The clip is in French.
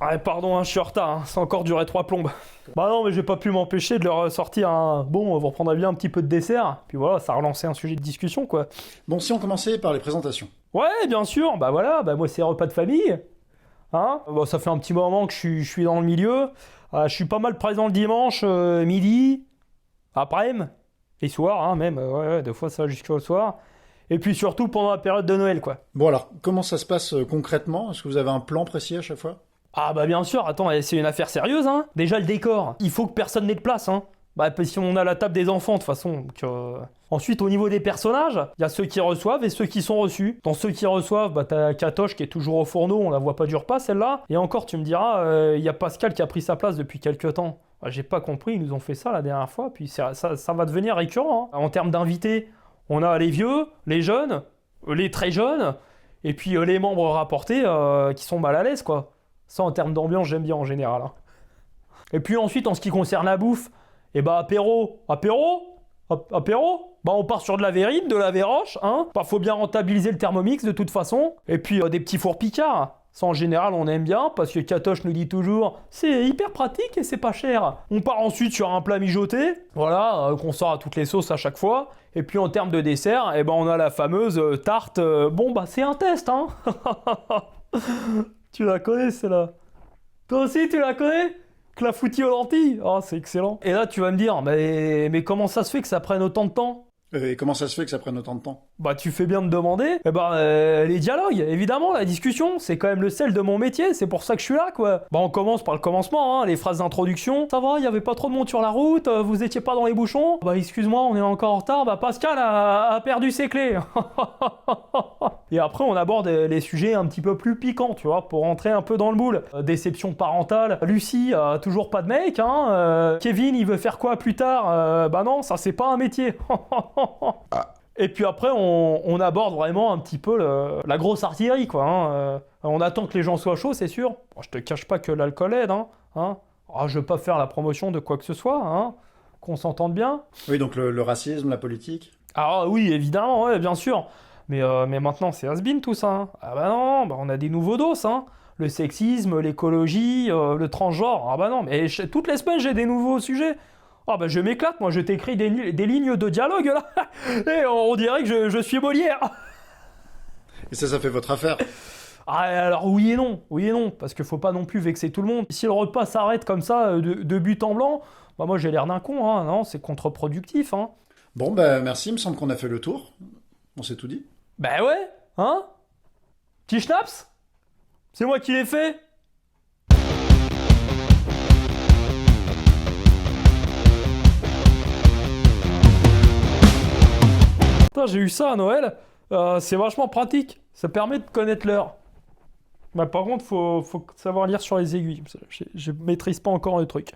Ouais, pardon, hein, je suis en retard, hein, ça a encore duré 3 plombes. Bah non, mais j'ai pas pu m'empêcher de leur sortir un... Bon, vous reprendrez bien un petit peu de dessert, puis voilà, ça a relancé un sujet de discussion, quoi. Bon, si on commençait par les présentations. Ouais, bien sûr, bah voilà, bah moi c'est repas de famille, hein. Bon, ça fait un petit moment que je suis dans le milieu, je suis pas mal présent le dimanche, midi, après-midi, et soir, hein, même, ouais, des fois ça va jusqu'au soir. Et puis surtout pendant la période de Noël, quoi. Bon alors, comment ça se passe concrètement? Est-ce que vous avez un plan précis à chaque fois? Ah bah bien sûr, attends, c'est une affaire sérieuse, hein. Déjà le décor, il faut que personne n'ait de place, hein. Bah parce si on a la table des enfants de toute façon. Ensuite au niveau des personnages, il y a ceux qui reçoivent et ceux qui sont reçus. Dans ceux qui reçoivent, bah t'as Katoche qui est toujours au fourneau, on la voit pas du repas celle-là. Et encore tu me diras, il y a Pascal qui a pris sa place depuis quelques temps. Bah, j'ai pas compris, ils nous ont fait ça la dernière fois, puis ça va devenir récurrent, hein. En termes d'invités, on a les vieux, les jeunes, les très jeunes, et puis les membres rapportés qui sont mal à l'aise, quoi. Ça, en termes d'ambiance, j'aime bien en général, hein. Et puis ensuite, en ce qui concerne la bouffe, et bah apéro, bah on part sur de la Vérine, de la Véroche, hein. Bah faut bien rentabiliser le Thermomix de toute façon. Et puis des petits fours Picard. Ça en général on aime bien parce que Katoche nous dit toujours c'est hyper pratique et c'est pas cher. On part ensuite sur un plat mijoté, voilà, qu'on sort à toutes les sauces à chaque fois. Et puis en termes de dessert, et ben on a la fameuse tarte. Bon bah c'est un test, hein. Tu la connais celle-là? Toi aussi tu la connais? Clafoutis aux lentilles? Oh c'est excellent. Et là tu vas me dire, mais comment ça se fait que ça prenne autant de temps? Et comment ça se fait que ça prenne autant de temps? Bah tu fais bien de demander. Eh ben les dialogues, évidemment, la discussion, c'est quand même le sel de mon métier, c'est pour ça que je suis là, quoi. Bah on commence par le commencement, hein, les phrases d'introduction. Ça va, il y avait pas trop de monde sur la route, vous étiez pas dans les bouchons? Bah excuse-moi, on est encore en retard, bah Pascal a perdu ses clés. Et après on aborde les sujets un petit peu plus piquants, tu vois, pour rentrer un peu dans le moule. Déception parentale, Lucie, toujours pas de mec, hein. Kevin, il veut faire quoi plus tard? Bah non, ça c'est pas un métier. Et puis après, on aborde vraiment un petit peu la grosse artillerie, quoi, hein. On attend que les gens soient chauds, c'est sûr. Bon, je te cache pas que l'alcool aide, hein. Ah, je veux pas faire la promotion de quoi que ce soit, hein. Qu'on s'entende bien. Oui, donc le racisme, la politique. Ah oui, évidemment, ouais, bien sûr. Mais maintenant, c'est has-been tout ça, hein. Ah bah non, bah on a des nouveaux dos, hein. Le sexisme, l'écologie, le transgenre. Ah bah non, mais toutes les semaines, j'ai des nouveaux sujets. Ah bah je m'éclate, moi je t'écris des lignes de dialogue là, et on dirait que je suis Molière. Et ça fait votre affaire. Ah alors oui et non, parce qu'il faut pas non plus vexer tout le monde. Si le repas s'arrête comme ça, de but en blanc, bah moi j'ai l'air d'un con, hein, non, c'est contre-productif, hein. Bon, bah merci, il me semble qu'on a fait le tour. On s'est tout dit. Bah ouais, hein. Petit schnaps. C'est moi qui l'ai fait. Putain, j'ai eu ça à Noël, c'est vachement pratique, ça permet de connaître l'heure. Bah, par contre, faut savoir lire sur les aiguilles, je maîtrise pas encore le truc.